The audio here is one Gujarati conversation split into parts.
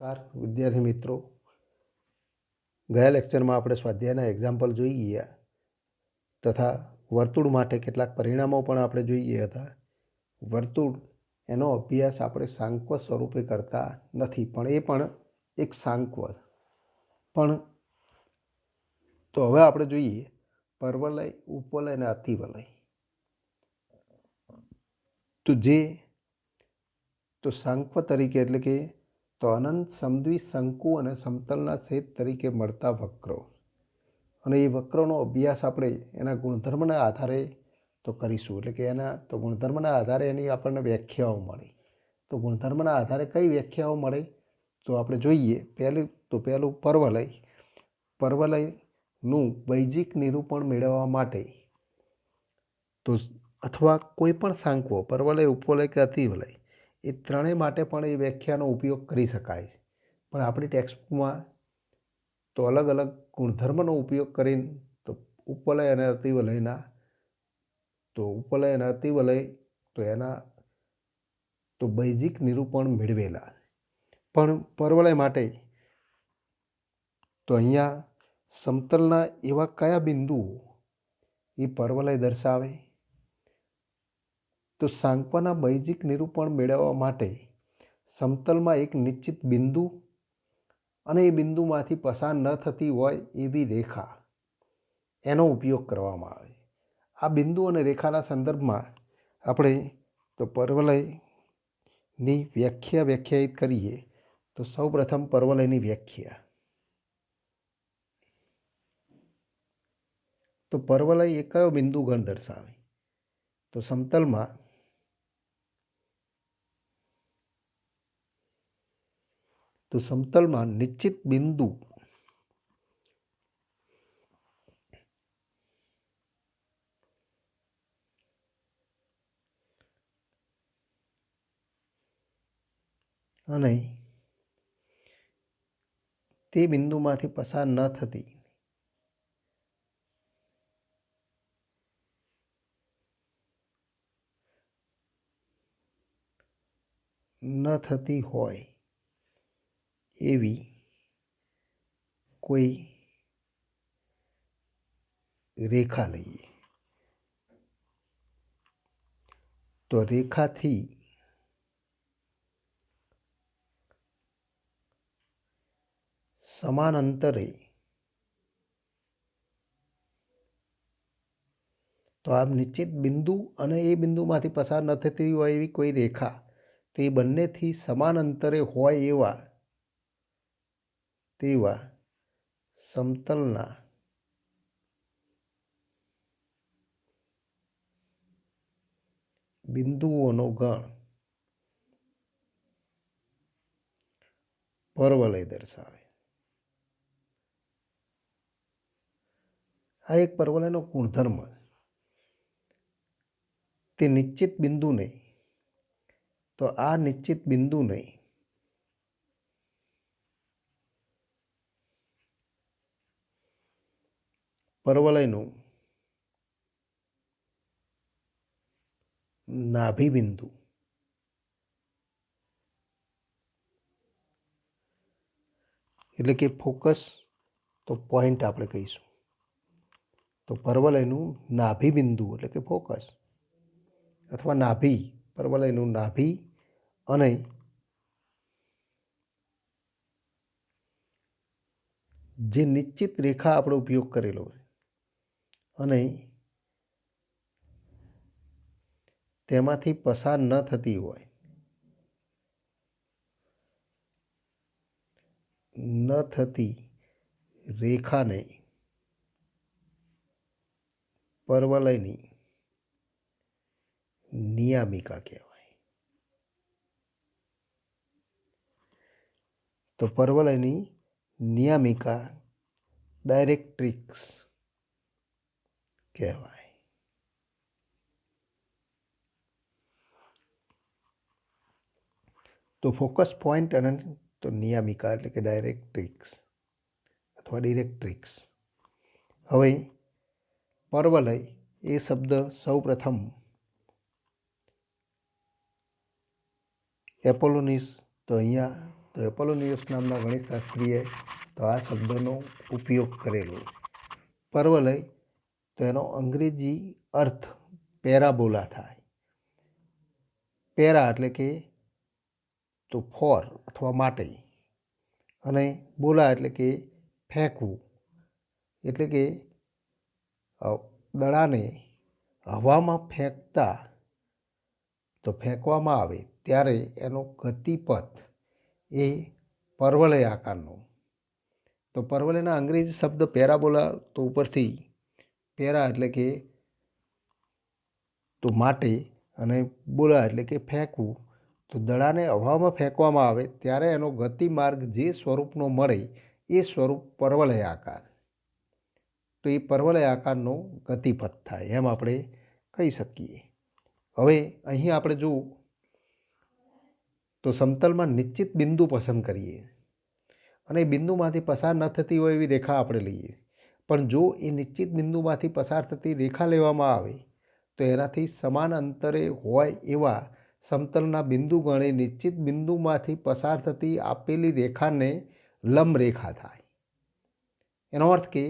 વિદ્યાર્થી મિત્રો, ગયા લેક્ચરમાં આપણે સ્વાધ્યાયના એક્ઝામ્પલ જોઈ ગયા તથા વર્તુળ માટે કેટલાક પરિણામો પણ આપણે જોઈ ગયા હતા. વર્તુળ એનો અભ્યાસ આપણે સાંકવ સ્વરૂપે કરતા નથી, પણ એ પણ એક સાંકવ. પણ તો હવે આપણે જોઈએ પરવલય, ઉપવલય અને અતિવલય. તો સાંકવ તરીકે એટલે કે તો અનંત સમદ્વિ શંકુ અને સમતલના છેદ તરીકે મળતા વક્રો, અને એ વક્રોનો અભ્યાસ આપણે એના ગુણધર્મના આધારે તો કરીશું. એટલે કે એના તો ગુણધર્મના આધારે એની આપણને વ્યાખ્યાઓ મળે. તો ગુણધર્મના આધારે કઈ વ્યાખ્યાઓ મળે તો આપણે જોઈએ. પહેલું પરવલય. પરવલયનું વૈજિક નિરૂપણ મેળવવા માટે તો અથવા કોઈ પણ સાંકવો પરવલય, ઉપવલય કે અતિવલય એ ત્રણેય માટે પણ એ વ્યાખ્યાનો ઉપયોગ કરી શકાય. પણ આપણી ટેક્સ્ટબુકમાં તો અલગ અલગ ગુણધર્મનો ઉપયોગ કરીને તો ઉપવલય અને અતિવલયના તો એના તો બૈજિક નિરૂપણ મેળવેલા. પણ પરવલય માટે તો અહીંયા સમતલના એવા કયા બિંદુઓ એ પરવલય દર્શાવે? તો સાંકવાના બૈજિક નિરૂપણ મેળવવા માટે સમતલમાં એક નિશ્ચિત બિંદુ અને એ બિંદુમાંથી પસાર ન થતી હોય એવી રેખા, એનો ઉપયોગ કરવામાં આવે. આ બિંદુ અને રેખાના સંદર્ભમાં આપણે તો પરવલયની વ્યાખ્યાયિત કરીએ. તો સૌપ્રથમ પરવલયની વ્યાખ્યા. તો પરવલય એ કયો બિંદુ ગણ દર્શાવે? તો સમતલમાં નિશ્ચિત બિંદુ અને તે બિંદુમાંથી પસાર ન થતી હોય એવી કોઈ રેખા લઈએ. તો રેખાથી સમાન અંતરે તો આ નિશ્ચિત બિંદુ અને એ બિંદુમાંથી પસાર ન થતી હોય એવી કોઈ રેખા, તો એ બંનેથી સમાન અંતરે હોય તેવા સમતલના બિંદુઓનો ગણ પરવલય દર્શાવે. આ એક પરવલયનો ગુણધર્મ. તે નિશ્ચિત બિંદુને તો આ નિશ્ચિત બિંદુને પરવલયનું નાભી બિંદુ એટલે કે ફોકસ તો પોઈન્ટ આપણે કહીશું. તો પરવલયનું નાભી બિંદુ એટલે કે ફોકસ અથવા નાભી, પરવલયનું નાભી અને જે નિશ્ચિત રેખા આપણે ઉપયોગ કરેલો અને તેમાંથી પસાર ન થતી હોય રેખાને પરવલયની નિયામિકા કહેવાય. તો પરવલયની નિયામિકા ડાયરેક્ટ્રિક્સ કહેવાય. તો ફોકસ પોઈન્ટ અને તો નિયામિકા એટલે કે ડાયરેક્ટ્રિક્સ અથવા ડિરેક્ટ્રિક્સ. હવે પરવલય એ શબ્દ સૌપ્રથમ એપોલોનિસ તો અહીંયા તો એપોલોનિયસ નામના ગણિતશાસ્ત્રીએ તો આ શબ્દનો ઉપયોગ કરેલો. પર્વલય તો એનો અંગ્રેજી અર્થ પેરાબોલા થાય. પેરા એટલે કે તો ફોર અથવા માટે, અને બોલા એટલે કે ફેંકવું, એટલે કે દડાને હવામાં ફેંકતા તો ફેંકવામાં આવે ત્યારે એનો ગતિપથ એ પર્વલય આકારનો. તો પર્વલયના અંગ્રેજી શબ્દ પેરાબોલા તો ઉપરથી પેરા એટલે કે તો માટે અને બોલા એટલે કે ફેંકવું. તો દડાને હવામાં ફેંકવામાં આવે ત્યારે એનો ગતિમાર્ગ જે સ્વરૂપનો મળે એ સ્વરૂપ પર્વલય આકાર. તો એ પર્વલય આકારનો ગતિપથ થાય એમ આપણે કહી શકીએ. હવે અહીં આપણે જો તો સમતલમાં નિશ્ચિત બિંદુ પસંદ કરીએ અને બિંદુમાંથી પસાર ન થતી હોય એવી રેખા આપણે લઈએ. પણ જો એ નિશ્ચિત બિંદુમાંથી પસાર થતી રેખા લેવામાં આવે તો એનાથી સમાન અંતરે હોય એવા સમતલના બિંદુ ગણે નિશ્ચિત બિંદુમાંથી પસાર થતી આપેલી રેખાને લંબ રેખા થાય. એનો અર્થ કે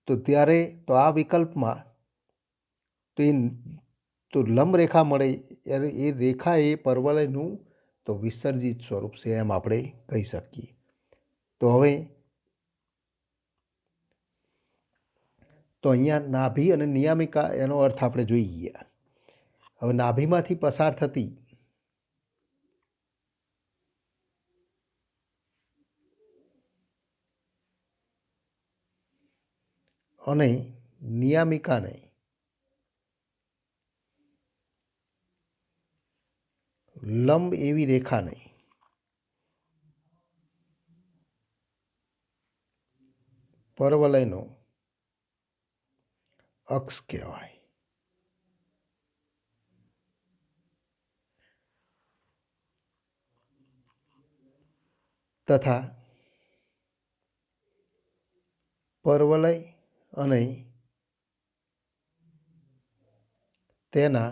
તો ત્યારે તો આ વિકલ્પમાં તો લંબ રેખા મળે એ રેખા એ પર્વલયનું તો વિસર્જિત સ્વરૂપ છે એમ આપણે કહી શકીએ. તો હવે તો અહીંયા નાભી અને નિયામિકા એનો અર્થ આપણે જોઈ ગયા. હવે નાભીમાંથી પસાર થતી અને નિયામિકાને લંબ એવી રેખાને પર્વલયનો અક્ષ કહેવાય. તથા પર્વલય અને તેના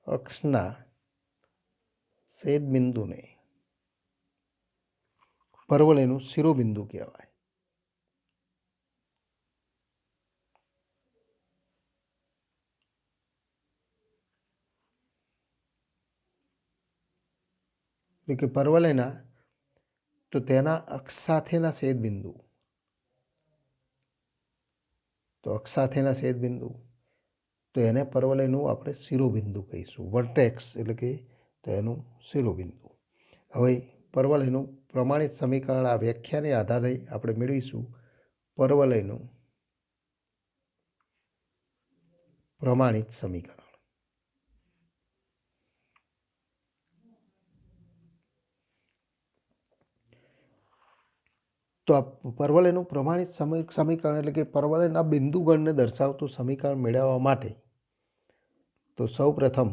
અક્ષના છેદબિંદુને પર્વલયનું શિરોબિંદુ કહેવાય. એટલે કે પર્વલયના તો તેના અક્ષ સાથેના છેદબિંદુ, તો અક્ષ સાથેના છેદબિંદુ તો એને પર્વલયનું આપણે શિરોબિંદુ કહીશું. વર્ટેક્સ એટલે કે તો એનું શિરોબિંદુ. હવે પર્વલયનું પ્રમાણિત સમીકરણ આ વ્યાખ્યાને આધારે આપણે મેળવીશું. પર્વલયનું પ્રમાણિત સમીકરણ. તો આ પર્વલયનું પ્રમાણિત સમીકરણ એટલે કે પર્વલયના બિંદુગણને દર્શાવતું સમીકરણ મેળવવા માટે તો સૌ પ્રથમ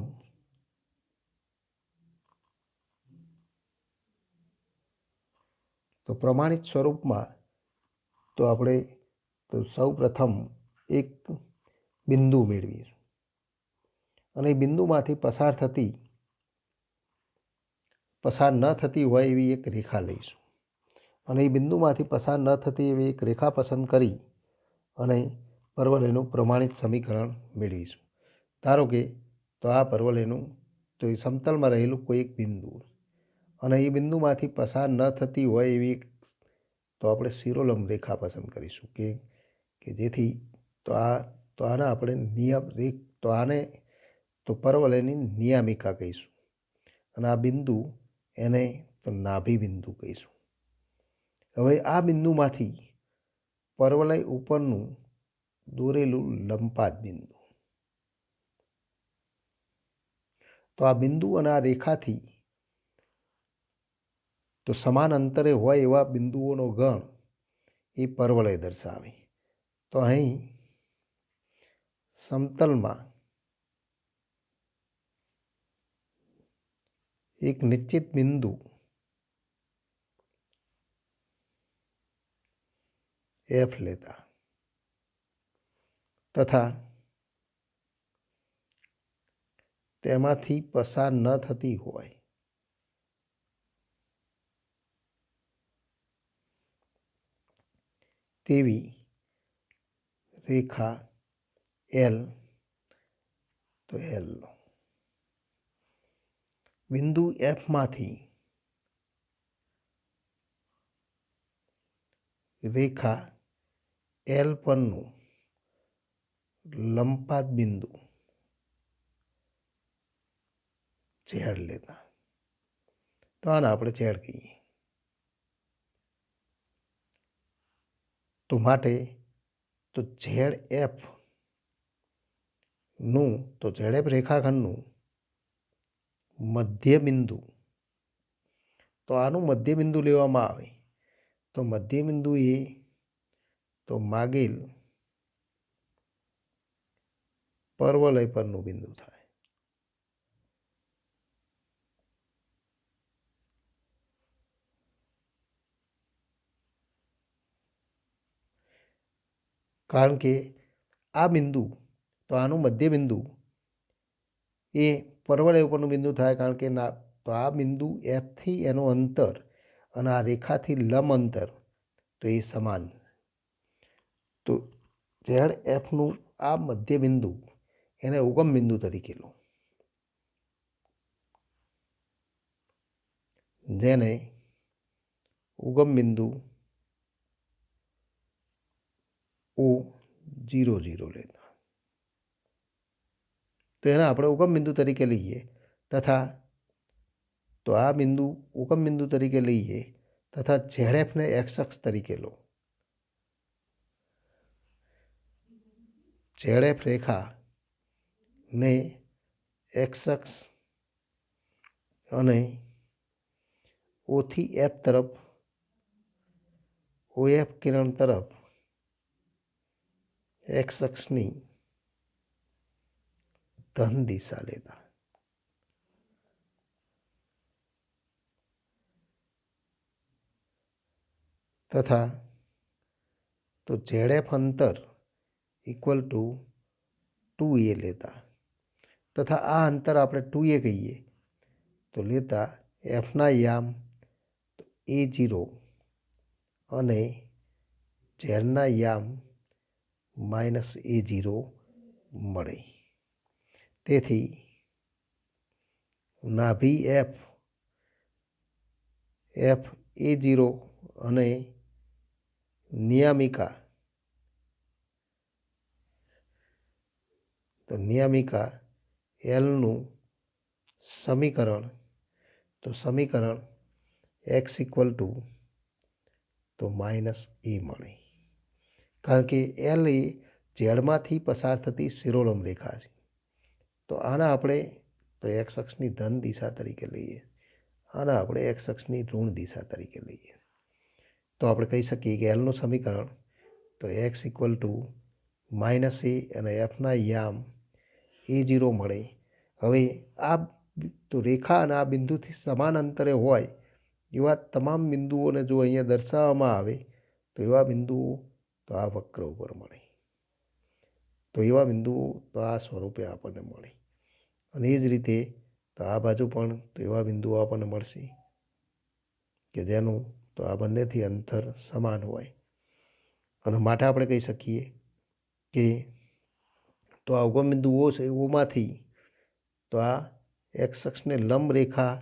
તો પ્રમાણિત સ્વરૂપમાં તો આપણે તો સૌ પ્રથમ એક બિંદુ મેળવીશું અને એ બિંદુમાંથી પસાર ન થતી હોય એવી એક રેખા લઈશું અને એ બિંદુમાંથી પસાર ન થતી એવી એક રેખા પસંદ કરી અને પર્વલયનું પ્રમાણિત સમીકરણ મેળવીશું. ધારો કે તો આ પર્વલયનું તો એ સમતલમાં રહેલું કોઈ એક બિંદુ અને એ બિંદુમાંથી પસાર ન થતી હોય એવી તો આપણે શિરોલંબ રેખા પસંદ કરીશું કે જેથી તો આને આપણે આને તો પર્વલયની નિયામિકા કહીશું અને આ બિંદુ એને તો નાભી બિંદુ કહીશું. હવે આ બિંદુમાંથી પર્વલય ઉપરનું દોરેલું લંબપાત બિંદુ, તો આ બિંદુ અને આ રેખાથી તો સમાન અંતરે હોય એવા બિંદુઓનો ગણ એ પર્વલય દર્શાવે. તો અહીં સમતલમાં એક નિશ્ચિત બિંદુ એફ લેતા તથા તેમાંથી પસાર ન થતી હોય તેવી રેખા એલ, તો એલ બિંદુ એફમાંથી રેખા એલ પરનું લંપાત બિંદુ ઝેડ લેતા, તો આને આપણે ઝેડ કહીએ. તો માટે તો ઝેડ એફ નું, તો ઝેડ એફ રેખાખંડનું મધ્ય બિંદુ, તો આનું મધ્ય બિંદુ લેવામાં આવે તો મધ્ય બિંદુ એ તો માગેલ પર્વલય પરનું બિંદુ થાય. કારણ કે આ બિંદુ, તો આનું મધ્ય બિંદુ એ પર્વલય ઉપરનું બિંદુ થાય. કારણ કે તો આ બિંદુ એફથી એનું અંતર અને આ રેખાથી લંબ અંતર તો એ સમાન. તો ઝેડ એફનું આ મધ્ય બિંદુ એને ઉગમ બિંદુ તરીકે લો, જેને ઉગમ બિંદુ O00 લેતા, તો એને આપણે ઉગમ બિંદુ તરીકે લઈએ. તથા તો આ બિંદુ ઉગમ બિંદુ તરીકે લઈએ તથા ઝેડ એફને એક્સ અક્ષ તરીકે લો. ઝેડ એફ રેખા ને એક્સ અક્ષ અને ઓથી એફ તરફ, ઓએફ કિરણ તરફ એક્સ અક્ષની ધન દિશા લેતા. તથા તો ઝેડ એફ અંતર ઇક્વલ ટુ 2a લેતા. તથા આ અંતર આપણે 2a કહીએ તો લેતા એફના યામ A0 અને ઝેડના યામ -A0 મળે. તેથી નાભી એફ A0 અને નિયામિકા, તો નિયામિકા એલનું સમીકરણ, તો સમીકરણ એક્સ ઇક્વલ ટુ તો -a મળે. કારણ કે એલ એ ઝેડમાંથી પસાર થતી શિરોલંબ રેખા છે. તો આના આપણે તો એક્સ અક્ષની ધન દિશા તરીકે લઈએ, આના આપણે એક્સ અક્ષની ઋણ દિશા તરીકે લઈએ. તો આપણે કહી શકીએ કે એલનું સમીકરણ તો એક્સ ઇક્વલ ટુ -a અને એફના યામ A0 મળે. હવે આ તો રેખા અને આ બિંદુથી સમાન અંતરે હોય એવા તમામ બિંદુઓને જો અહીંયા દર્શાવવામાં આવે તો એવા બિંદુઓ તો આ વક્ર ઉપર મળે. તો એવા બિંદુઓ તો આ સ્વરૂપે આપણને મળે. અને એ જ રીતે તો આ બાજુ પણ તો એવા બિંદુઓ આપણને મળશે કે જેનું તો આ બંનેથી અંતર સમાન હોય. અને માટે આપણે કહી શકીએ કે તો આ ઉગમ બિંદુ O છે, ઓમાંથી તો આ એક્સ અક્ષને લંબ રેખા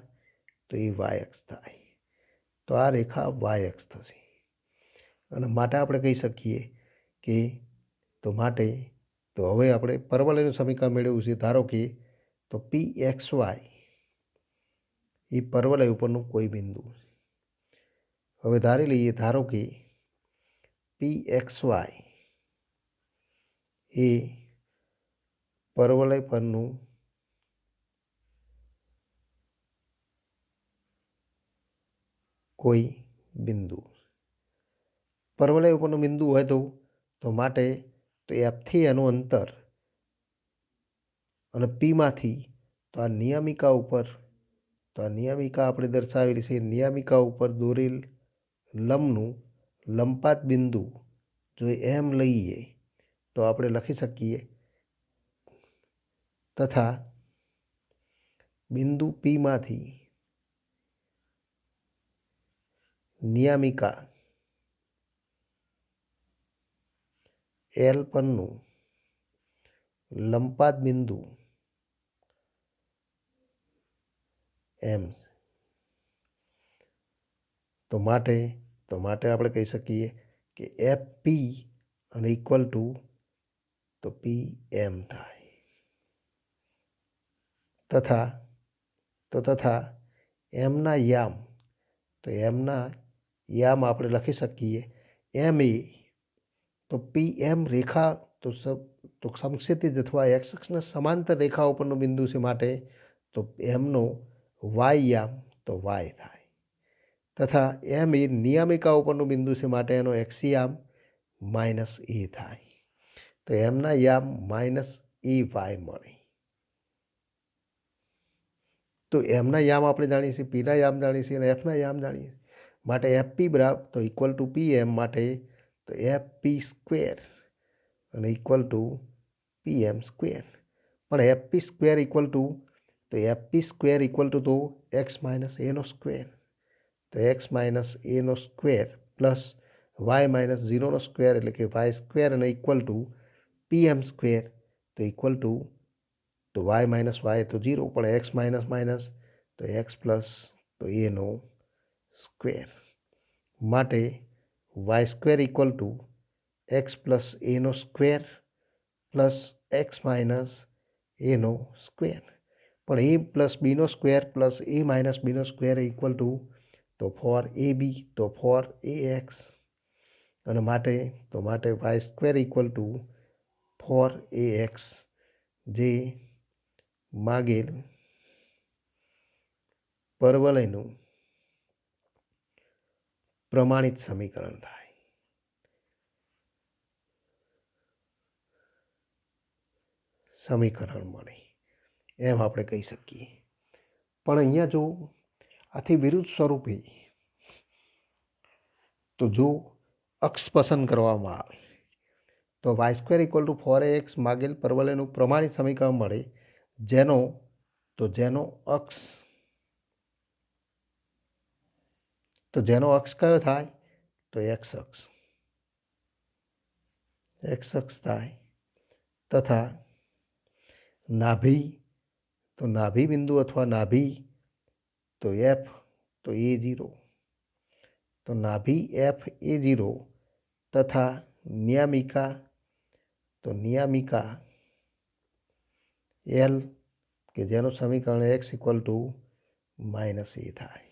તો એ વાય અક્ષ થાય. તો આ રેખા વાય અક્ષ થશે. અને માટે આપણે કહી શકીએ કે તો માટે તો હવે આપણે પરવલયનું સમીકરણ મેળવ્યું છે. ધારો કે તો PXY એ પરવલય ઉપરનું કોઈ બિંદુ. હવે ધારી લઈએ, ધારો કે PXY એ પરવલય પરનું કોઈ બિંદુ. પરવલય ઉપરનું બિંદુ હોય તો માટે તો એફથી એનું અંતર અને પીમાંથી તો આ નિયમિકા ઉપર, તો આ નિયમિકા આપણે દર્શાવેલી છે. નિયમિકા ઉપર દોરેલ લંબનું લંપાત બિંદુ જો એમ લઈએ તો આપણે લખી શકીએ તથા બિંદુ પીમાંથી નિયમિકા એલ પરનું લંપાત બિંદુ એમ તો માટે આપણે કહી શકીએ કે એફ પી અને ઇક્વલ ટુ તો પી એમ થાય તથા એમના યામ તો એમના યામ આપણે લખી શકીએ એમ એ તો પી એમ રેખા તો સમક્ષિતિજ અથવા એક્સ અક્ષના સમાંતર રેખા ઉપરનું બિંદુ છે માટે તો એમનો વાય યામ તો વાય થાય તથા એમ એ નિયામિકા ઉપરનું બિંદુ છે માટે એનો એક્સયામ માઇનસ એ થાય તો એમના યામ માઇનસ એ વાય મળે. તો એમના યામ આપણે જાણીએ છીએ, પીના યામ જાણીએ છીએ અને એફના યામ જાણીએ છીએ માટે એફ પી બરાબર તો ઇક્વલ ટુ પી એમ માટે તો એફ પી સ્ક્વેર અને equal to P M square પણ F P square equal to તો એક્સ માઇનસ એનો સ્ક્વેર તો એક્સ માઇનસ એનો સ્ક્વેર પ્લસ વાય માઇનસ ઝીરોનો સ્ક્વેર એટલે કે વાય સ્ક્વેર અને equal to P M square તો ઇક્વલ ટુ તો વાય માઇનસ વાય તો ઝીરો પણ એક્સ માઇનસ માઇનસ તો એક્સ પ્લસ તો એનો સ્ક્વેર માટે Y square equal to X plus એનો સ્ક્વેર પ્લસ એક્સ માઇનસ એનો સ્ક્વેર પણ એ પ્લસ બીનો સ્ક્વેર પ્લસ એ માઇનસ બીનો સ્ક્વેર ઇક્વલ ટુ તો ફોર એ બી તો ફોર એ એક્સ અને માટે Y square equal to four A X જે માગેલ પરવલયનું પ્રમાણિત સમીકરણ થાય. સમીકરણ મળે એમ આપણે કહી શકીએ. પણ અહીંયા જો આથી વિરુદ્ધ સ્વરૂપે તો જો અક્ષ પસંદ કરવામાં આવે તો Y square equal to four X માગેલ પરવલયનું પ્રમાણિત સમીકરણ મળે જેનો અક્ષ કયો થાય તો એક્સ અક્ષ થાય તથા નાભી બિંદુ અથવા નાભી તો એફ તો એ ઝીરો તો નાભી એફ એ ઝીરો તથા નિયામિકા એલ કે જેનું સમીકરણ એક્સ ઇક્વલ ટુ માઇનસ એ થાય.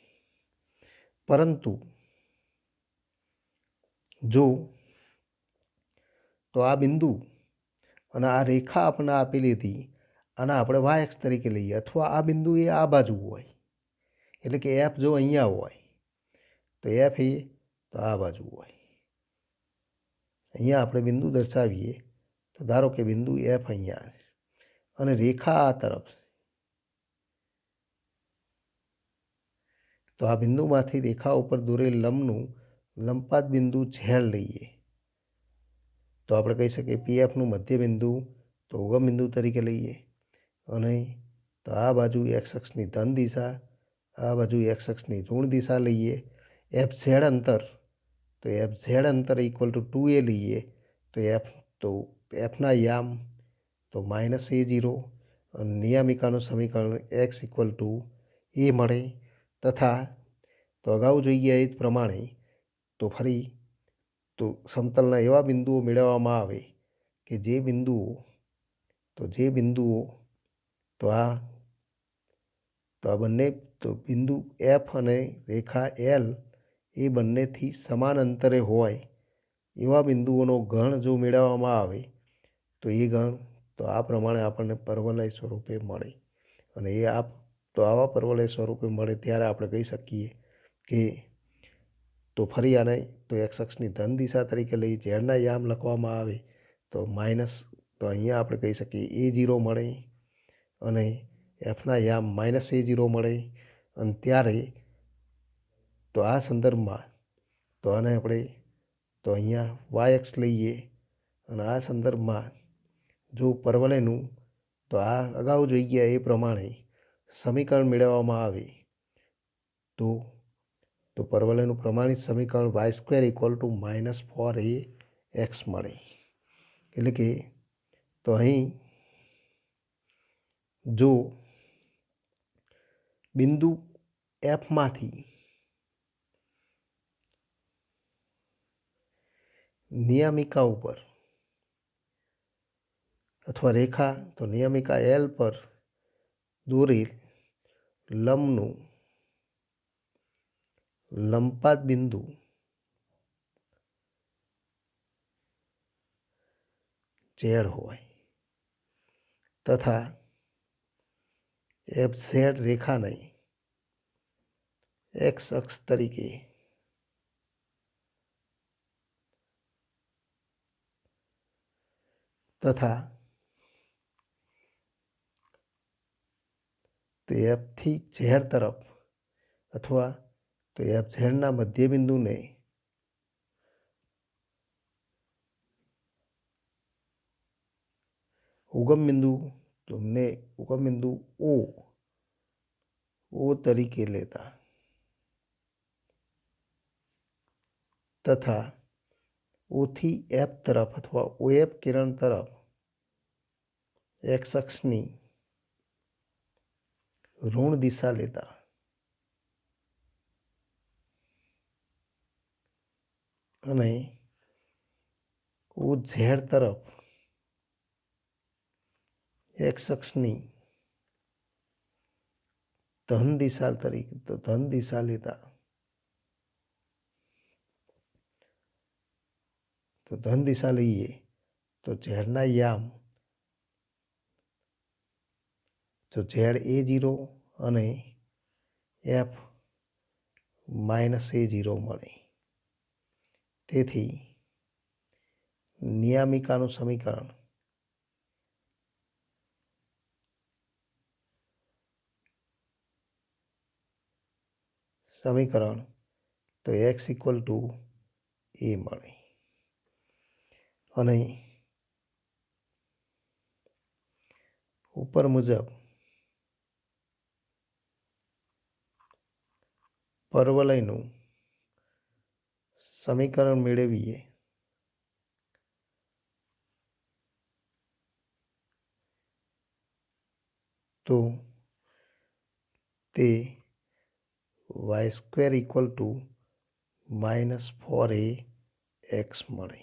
પરંતુ જો તો આ બિંદુ અને આ રેખા આપણને આપેલી હતી અને આપણે વાય એક્સ તરીકે લઈએ અથવા આ બિંદુ એ આ બાજુ હોય એટલે કે એફ જો અહીંયા હોય તો એફ એ તો આ બાજુ હોય. અહીંયા આપણે બિંદુ દર્શાવીએ તો ધારો કે બિંદુ એફ અહીંયા છે અને રેખા આ તરફ તો આ બિંદુમાંથી રેખા ઉપર દોરેલ લંબનું લંપાત બિંદુ ઝેડ લઈએ તો આપણે કહી શકીએ પીએફનું મધ્ય બિંદુ તો ઉગમ બિંદુ તરીકે લઈએ અને તો આ બાજુ એક્સ અક્ષની ધન દિશા આ બાજુ એક્સ અક્ષની ઋણ દિશા લઈએ. એફ ઝેડ અંતર ઇક્વલ ટુ 2a લઈએ તો એફના યામ તો માઇનસ એ ઝીરો અને નિયામિકાનું સમીકરણ એક્સ ઇક્વલ ટુ એ મળે તથા તો અગાઉ જોઈએ એ જ પ્રમાણે તો ફરી તો સમતલના એવા બિંદુઓ મેળવવામાં આવે કે જે બિંદુઓ તો આ બંને તો બિંદુ એફ અને રેખા એલ એ બંનેથી સમાન અંતરે હોય એવા બિંદુઓનો ગણ જો મેળવવામાં આવે તો એ ગણ તો આ પ્રમાણે આપણને પરવલય સ્વરૂપે મળે અને આવા પરવલય સ્વરૂપે મળે ત્યારે આપણે કહી શકીએ કે તો ફરી આને તો એક્સ અક્ષની ધન દિશા તરીકે લઈ ઝેડના યામ લખવામાં આવે તો માઇનસ તો અહીંયા આપણે કહી શકીએ એ ઝીરો મળે અને એફના યામ માઇનસ એ ઝીરો મળે અને ત્યારે તો આ સંદર્ભમાં તો આને આપણે તો અહીંયા વાય એક્સ લઈએ અને આ સંદર્ભમાં જો પરવલયનું તો આ અગાઉ જોઈ ગયા એ પ્રમાણે સમીકરણ મેળવવામાં આવે તો પરવલયનું પ્રમાણિત સમીકરણ y square equal to minus 4a x મળે. એટલે કે તો અહીં જો બિંદુ એફમાંથી નિયમિકા ઉપર અથવા રેખા તો નિયમિકા એલ પર દોરેલ લંબનું લંબપાત બિંદુ ઝેડ હોય તથા એફ ઝેડ રેખાને એક્સ અક્ષ તરીકે તથા તે એફથી ઝેડ તરફ અથવા તો એફ ઝેડના મધ્યબિંદુને ઉગમ બિંદુ ઓ તરીકે લેતા તથા ઓથી એફ તરફ અથવા ઓએફ કિરણ તરફ એક્સ અક્ષની ઋણ દિશા લેતા અને ઓ ઝેડ તરફ એક્સ અક્ષની ધન દિશા લેતા તો ધન દિશા લઈએ તો ઝેડના યામ તો ZA0 અને F -A0 મળે. તેથી નિયામિકાનું સમીકરણ તો x = A મળે અને ઉપર મુજબ પરવલયનું સમીકરણ મેળવીએ તો તે y² = -4ax મળે.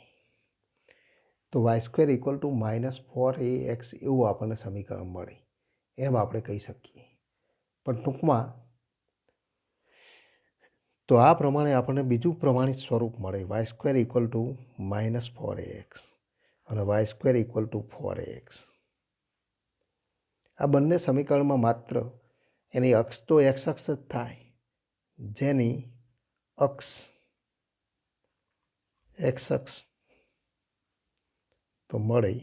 તો y² = -4ax એવું આપણને સમીકરણ મળે એમ આપણે કહી શકીએ. પણ ટૂંકમાં તો આ પ્રમાણે આપણને બીજું પ્રમાણિત સ્વરૂપ મળે y² = -4ax અને y² = 4ax. આ બંને સમીકરણમાં માત્ર એની અક્ષ તો x અક્ષ જ થાય, જેની અક્ષ x અક્ષ તો મળે,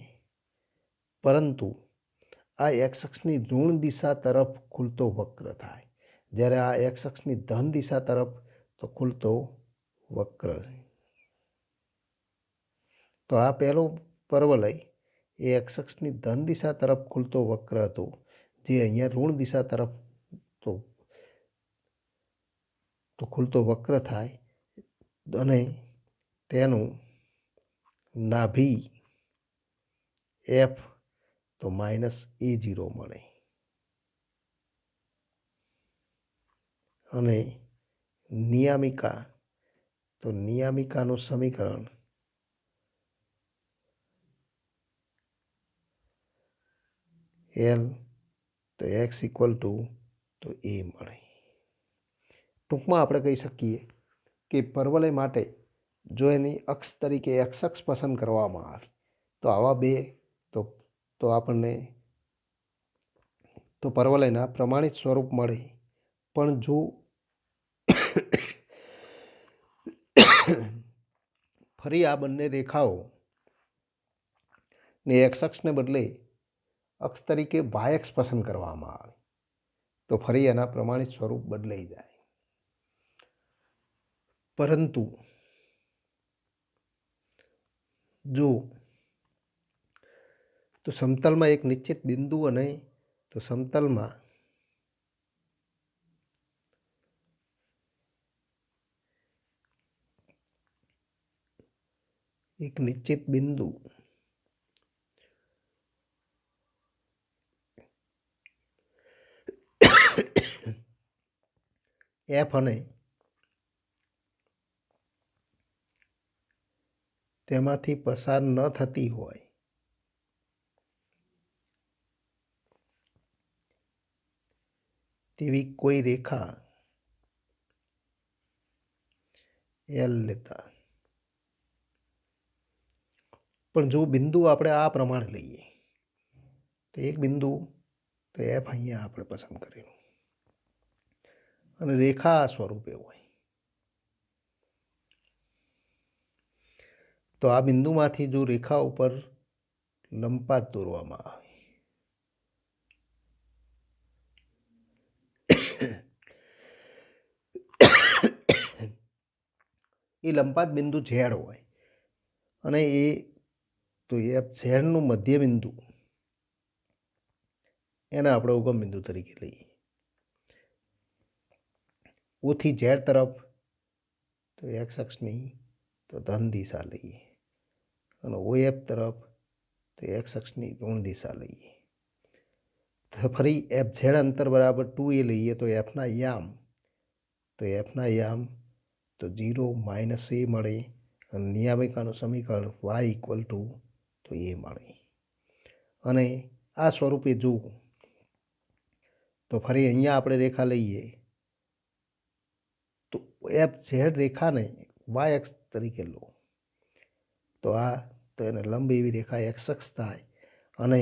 પરંતુ આ x અક્ષની ઋણ દિશા તરફ ખુલતો વક્ર થાય, જ્યારે આ x અક્ષની ધન દિશા તરફ તો ખુલતો વક્ર છે. તો આ પહેલો પરવલય એ x અક્ષની ધન દિશા તરફ ખુલતો વક્ર હતો, જે અહીંયા ઋણ દિશા તરફ તો ખુલતો વક્ર થાય અને તેનું નાભી F તો -A0 મળે અને નિયામિકાનું સમીકરણ L તો x = A મળે. ટૂંકમાં આપણે કહી શકીએ કે પરવલય માટે જો એની અક્ષ તરીકે x અક્ષ પસંદ કરવામાં આવે તો આવા બે તો આપણને તો પરવલયના પ્રમાણિત સ્વરૂપ મળે. પણ જો ફરી આ બંને રેખાઓ ને x અક્ષને બદલે અક્ષ તરીકે y અક્ષ પસંદ કરવામાં આવે તો ફરી એના પ્રમાણિત સ્વરૂપ બદલાઈ જાય. પરંતુ જો તો સમતલમાં એક નિશ્ચિત બિંદુ અને તો સમતલમાં એક નિશ્ચિત બિંદુ એફ અને તેમાંથી પસાર ન થતી હોય તેવી કોઈ રેખા એલ લેતા, પણ જો બિંદુ આપણે આ પ્રમાણે લઈએ તો એક બિંદુ તો એફ અહીંયા આપણે પસંદ કરેલું અને રેખા આ સ્વરૂપે હોય, તો આ બિંદુમાંથી જો રેખા ઉપર લંબપાત દોરવામાં આવે એ લંબપાત બિંદુ ઝેડ હોય અને એ તો એ ઝેડનું મધ્ય બિંદુ એને આપણે ઉગમ બિંદુ તરીકે લઈએ. ઓથી ઝેડ તરફ તો એક્સ અક્ષની તો ધન દિશા લઈએ અને ઓ એફ તરફ તો એક્સ અક્ષની ઋણ દિશા લઈએ. તો ફરી એફ ઝેડ અંતર બરાબર 2a લઈએ તો એફના યામ તો 0 માઇનસ a મળે અને નિયામિકાનું સમીકરણ y ઇક્વલ ટુ તો a મળે. અને આ સ્વરૂપે જો તો ફરી અહીંયા આપણે રેખા લઈએ તો એફ ઝેડ રેખાને વાય અક્ષ તરીકે લો તો આ તો એને લંબ એવી રેખા એક્સ અક્ષ થાય અને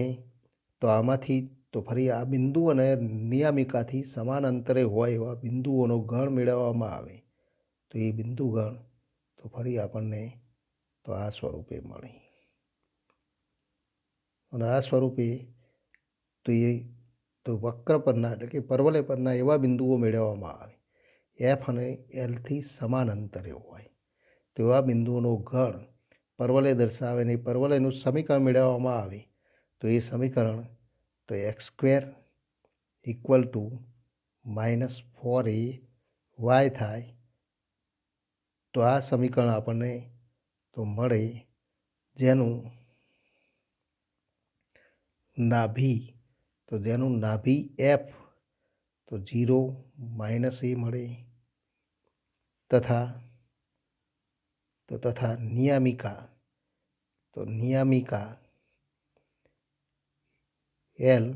તો આમાંથી તો ફરી આ બિંદુ અને નિયામિકાથી સમાન અંતરે હોય એવા બિંદુઓનો ગણ મેળવવામાં આવે તો એ બિંદુ ગણ તો ફરી આપણને તો આ સ્વરૂપે મળે અને આ સ્વરૂપે તો વક્ર પરના એટલે કે પરવલય પરના એવા બિંદુઓ મેળવવામાં આવે એફ અને એલથી સમાન અંતરે હોય તો એવા બિંદુઓનો ગણ પરવલય દર્શાવે ને પરવલયનું સમીકરણ મેળવવામાં આવે તો એ સમીકરણ તો x square equal two -4ay થાય. તો આ સમીકરણ આપણને તો મળે જેનું નાભી એફ તો 0 માઇનસ a મળે તથા નિયામિકા એલ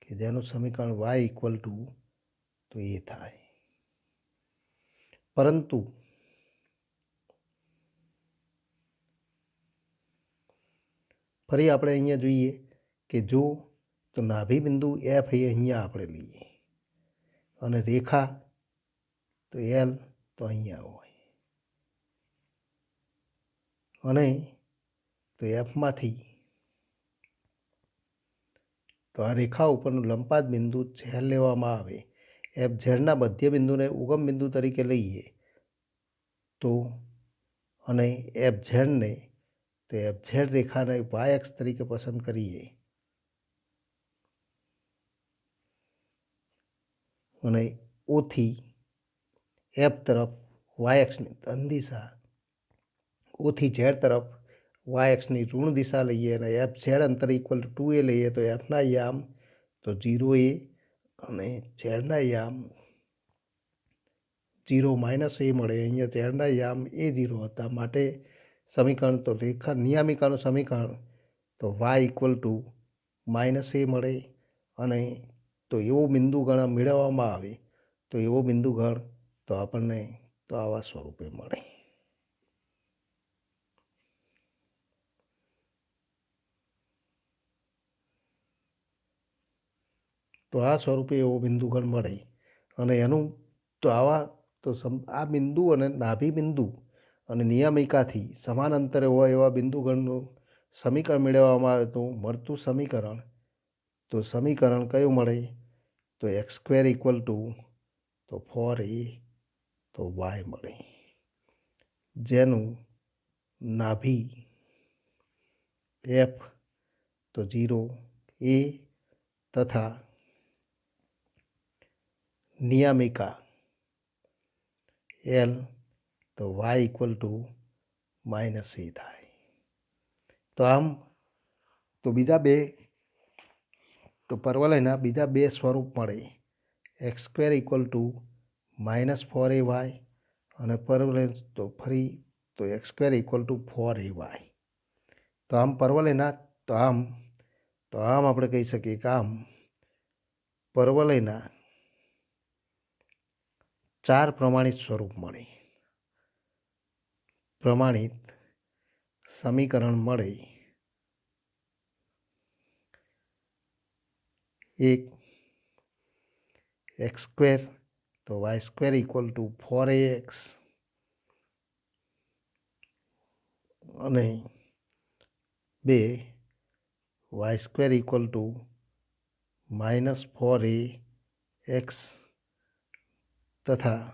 કે જેનું સમીકરણ y ઇક્વલ ટુ તો એ થાય. પરંતુ ફરી આપણે અહીંયા જોઈએ કે જો તો નાભી બિંદુ એફ એ અહીંયા આપણે લઈએ અને રેખા તો એલ તો અહીંયા હોય અને તો એફમાંથી તો આ રેખા ઉપરનું લંબપાત બિંદુ ઝેડ લેવામાં આવે એફ ઝેડના મધ્ય બિંદુને ઉગમ બિંદુ તરીકે લઈએ તો અને એફ ઝેડને તો એફ ઝેડ રેખાને વાય અક્ષ તરીકે પસંદ કરીએ અને ઓથી એફ તરફ વાય અક્ષની ધન દિશા ઓથી ઝેડ તરફ વાય અક્ષની ઋણ દિશા લઈએ અને એફ ઝેડ અંતર ઇક્વલ ટુ 2a લઈએ તો એફના યામ તો 0a અને ઝેડના યામ 0 માઇનસ a મળે. અહીંયા ઝેડના યામ a0 હતા માટે સમીકરણ તો રેખા નિયામિકાનું સમીકરણ તો y ઇક્વલ ટુ -a મળે અને તો એવો બિંદુ ગણ મેળવવામાં આવે તો એવો બિંદુ ગણ તો આપણને તો આવા સ્વરૂપે મળે. તો આ સ્વરૂપે એવો બિંદુગણ મળે અને એનું તો આ બિંદુ અને નાભી બિંદુ અને નિયામિકાથી સમાન અંતરે હોય એવા બિંદુગણનું સમીકરણ મેળવવામાં આવે તો મળતું સમીકરણ કયું મળે તો એક્સ સ્ક્વેર ઇક્વલ ટુ તો 4a તો વાય મળે જેનું નાભી એફ તો 0a તથા નિયામિકા એલ તો વાય ઇક્વલ ટુ -a થાય. તો આમ તો બીજા બે તો પરવલયના બીજા બે સ્વરૂપ મળે x square equal two -4ay અને પરવલય તો ફરી તો x² = 4ay. તો આમ પરવલયના તો આમ આપણે કહી શકીએ કે આમ પરવલયના 4 પ્રમાણિત સ્વરૂપ મળે, પ્રમાણિત સમીકરણ મળે. એક x² તો y² = 4ax અને 2 y² = -4ax તથા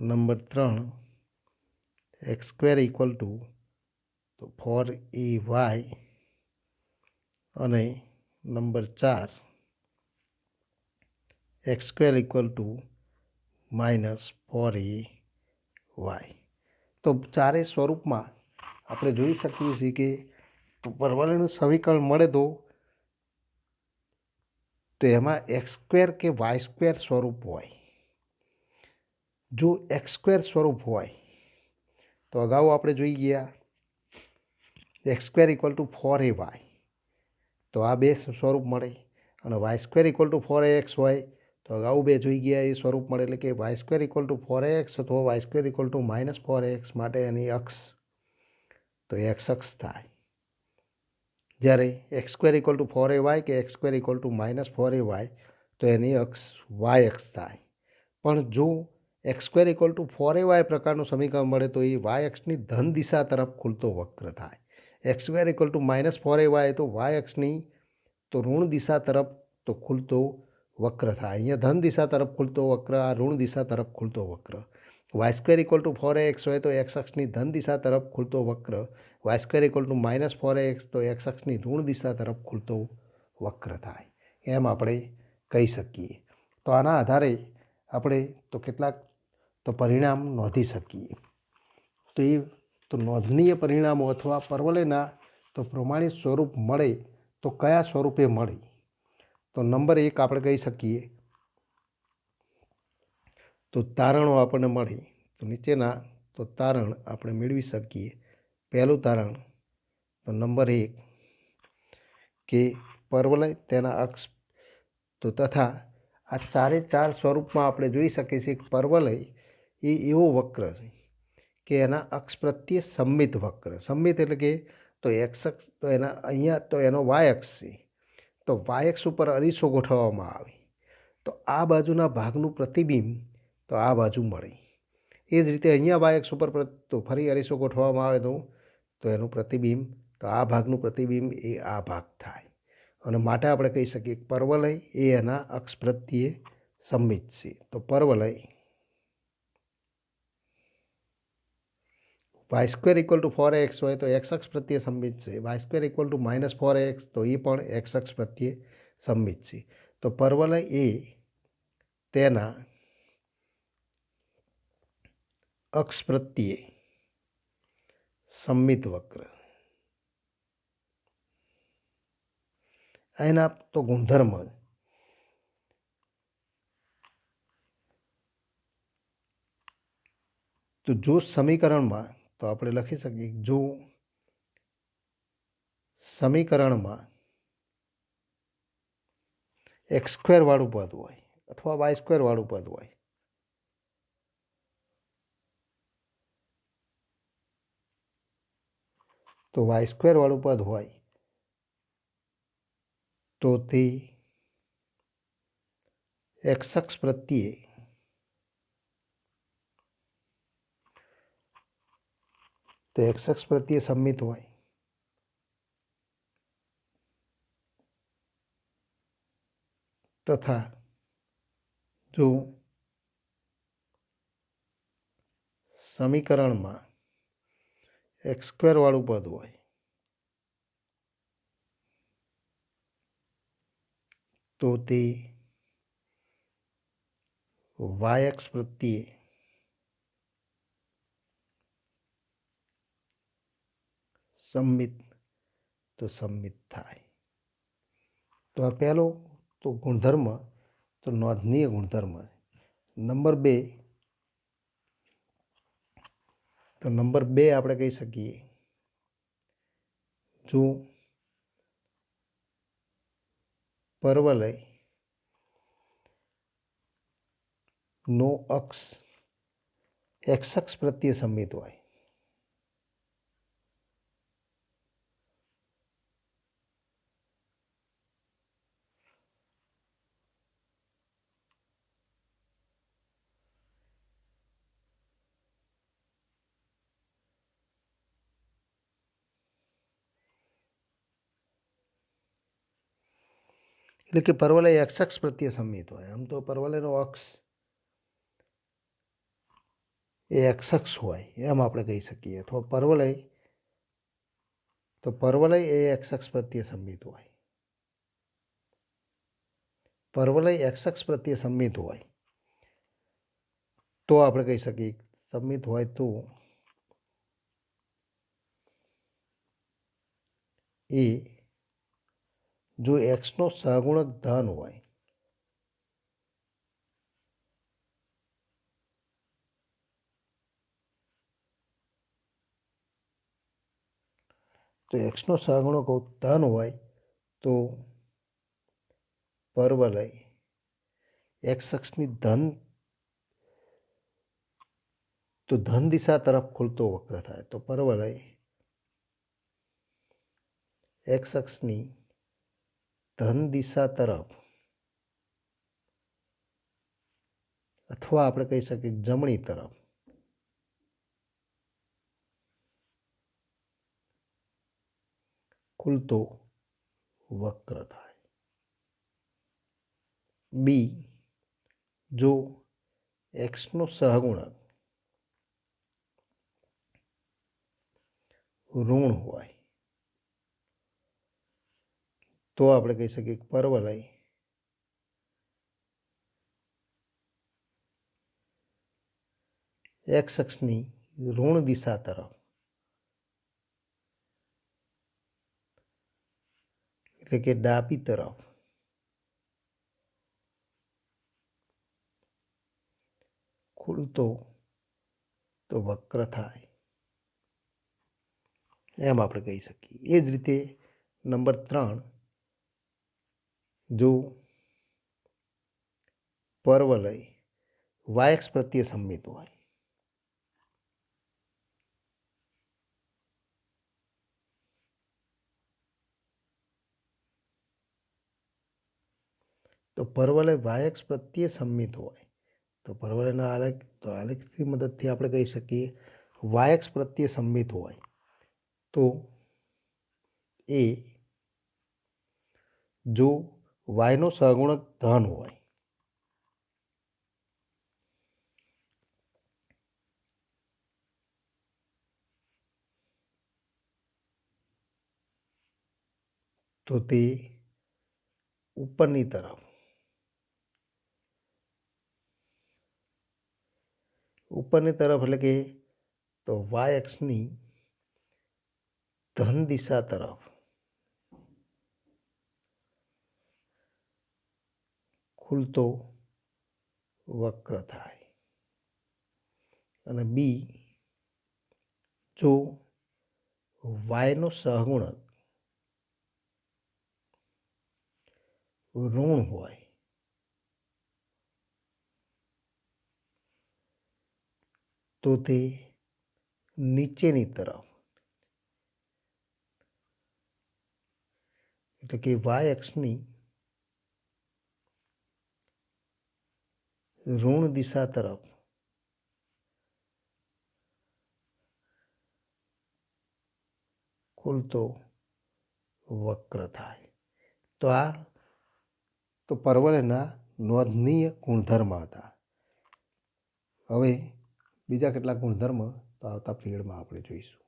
નંબર 3 x² = 4ay અને નંબર 4 x² = -4ay. તો ચારેય સ્વરૂપમાં આપણે જોઈ શકીએ છીએ કે પરવલયનું સમીકરણ મળે તો એમાં x² કે y² સ્વરૂપ હોય. જો x² સ્વરૂપ હોય તો અગાઉ આપણે જોઈ ગયા x² = 4ay, તો આ બે સ્વરૂપ મળે. અને y² = 4ax હોય તો અગાઉ બે જોઈ ગયા એ સ્વરૂપ મળે. એટલે કે y² = 4ax અથવા y² = -4ax માટે એની અક્ષ તો x અક્ષ થાય. જ્યારે x² = 4ay કે x² = -4ay તો એની અક્ષ y અક્ષ થાય. પણ જો x² = 4ay પ્રકારનું સમીકરણ મળે તો એ y અક્ષની ધન દિશા તરફ ખુલતો વક્ર થાય. x² = -4ay તો y અક્ષની તો ઋણ દિશા તરફ તો ખુલતો વક્ર થાય. અહીંયા ધન દિશા તરફ ખુલતો વક્ર, આ ઋણ દિશા તરફ ખુલતો વક્ર. y² = 4ax હોય તો x અક્ષની ધન દિશા તરફ ખુલતો વક્ર, y² = -4ax તો x અક્ષની ઋણ દિશા તરફ ખુલતો વક્ર થાય. એમ આપણે કહી શકીએ. તો આના આધારે આપણે તો કેટલાક તો પરિણામ નોંધી શકીએ. તો એ તો નોંધનીય પરિણામો અથવા પરવલયના તો પ્રમાણિત સ્વરૂપ મળે તો કયા સ્વરૂપે મળે? તો નંબર 1 આપણે કહી શકીએ તો તારણો આપણને મળે. તો નીચેના તો તારણ આપણે મેળવી શકીએ. પહેલું તારણ તો નંબર 1 કે પરવલય તેના અક્ષ તો તથા આ ચારે ચાર સ્વરૂપમાં આપણે જોઈ શકીએ છીએ કે પરવલય એ એવો વક્ર છે કે એના અક્ષ પ્રત્યે સમમિત વક્ર. સમમિત એટલે કે તો એક્સ અક્ષ તો એના અહીંયા તો એનો વાય અક્ષ છે, તો વાય અક્ષ ઉપર અરીસો ગોઠવવામાં આવે તો આ બાજુના ભાગનું પ્રતિબિંબ તો આ બાજુ મળે. એ જ રીતે અહીંયા વાય અક્ષ ઉપર તો ફરી અરીસો ગોઠવવામાં આવે તો એનું પ્રતિબિંબ તો આ ભાગનું પ્રતિબિંબ એ આ ભાગ થાય. અને માટે આપણે કહી શકીએ કે પરવલય એ એના અક્ષ પ્રત્યે સમમિત છે. તો પરવલય y² = 4ax હોય તો x અક્ષ પ્રત્યે સમમિત છે. y² = -4ax તો એ પણ x અક્ષ પ્રત્યે સમમિત છે. તો પરવલય એ તેના અક્ષ પ્રત્યે સમમિત વક્ર. એના તો ગુણધર્મ તો જો સમીકરણમાં તો આપણે લખી શકીએ જો સમીકરણમાં x² વાળું પદ હોય અથવા y² વાળું પદ હોય તો y² વાળું પદ હોય તો તે x અક્ષ પ્રત્યે તો x અક્ષ પ્રત્યે સમમિત હોય તથા જો સમીકરણમાં x² વાળું પદ હોય તો તે y અક્ષ પ્રત્યે સમમિત થાય. તો આ પહેલો તો ગુણધર્મ તો નોંધનીય ગુણધર્મ નંબર 2, તો નંબર 2 આપણે કહી શકીએ જો પરવલય નો અક્ષ એક્સ અક્ષ પ્રત્યે સંમિત હોય, એટલે કે પરવલય એક્સ અક્ષ પ્રત્યે સંમિત હોય. આમ તો પરવલયનો અક્ષ એ એક્સ અક્ષ હોય એમ આપણે કહી શકીએ, અથવા પરવલય એ એક્સ અક્ષ પ્રત્યે સંમિત હોય. પરવલય એક્સ અક્ષ પ્રત્યે સંમિત હોય તો આપણે કહી શકીએ, સંમિત હોય તો એ જો એક્સનો સહગુણક ધન હોય તો એક્સનો સહગુણક ધન હોય તો પરવલય એક્સ અક્ષની ધન દિશા તરફ ખુલતો વક્ર થાય. તો પરવલય એક્સ અક્ષની ધન દિશા તરફ, અથવા આપણે કહી શકીએ જમણી તરફ ખુલતો વક્ર થાય. બી, જો એક્સનો સહગુણક ઋણ હોય તો આપણે કહી શકીએ કે પરવલય એક્સ અક્ષની ઋણ દિશા તરફ, એટલે કે ડાબી તરફ ખુલતો તો વક્ર થાય એમ આપણે કહી શકીએ. એ જ રીતે નંબર 3, જો પરવલય વાયએક્સ પ્રત્યે સંમિત હોય તો પરવલય વાયએક્સ પ્રત્યે સંમિત હોય તો પરવલયના આલેખની મદદથી આપણે કહી શકીએ વાયએક્સ પ્રત્યે સંમિત હોય તો એ જો વાયનો સહગુણક ધન હોય તો તે ઉપરની તરફ એટલે કે તો વાય અક્ષની ધન દિશા તરફ ખુલતો વક્ર થાય. અને બી, જો વાયનો સહગુણક ઋણ હોય તો તે નીચેની તરફ, એટલે કે વાય અક્ષની ઋણ દિશા તરફ ખુલતો વક્ર થાય. તો આ તો પરવલયના નોંધનીય ગુણધર્મ હતા. હવે બીજા કેટલાક ગુણધર્મ તો આવતા પીરિયડમાં આપણે જોઈશું.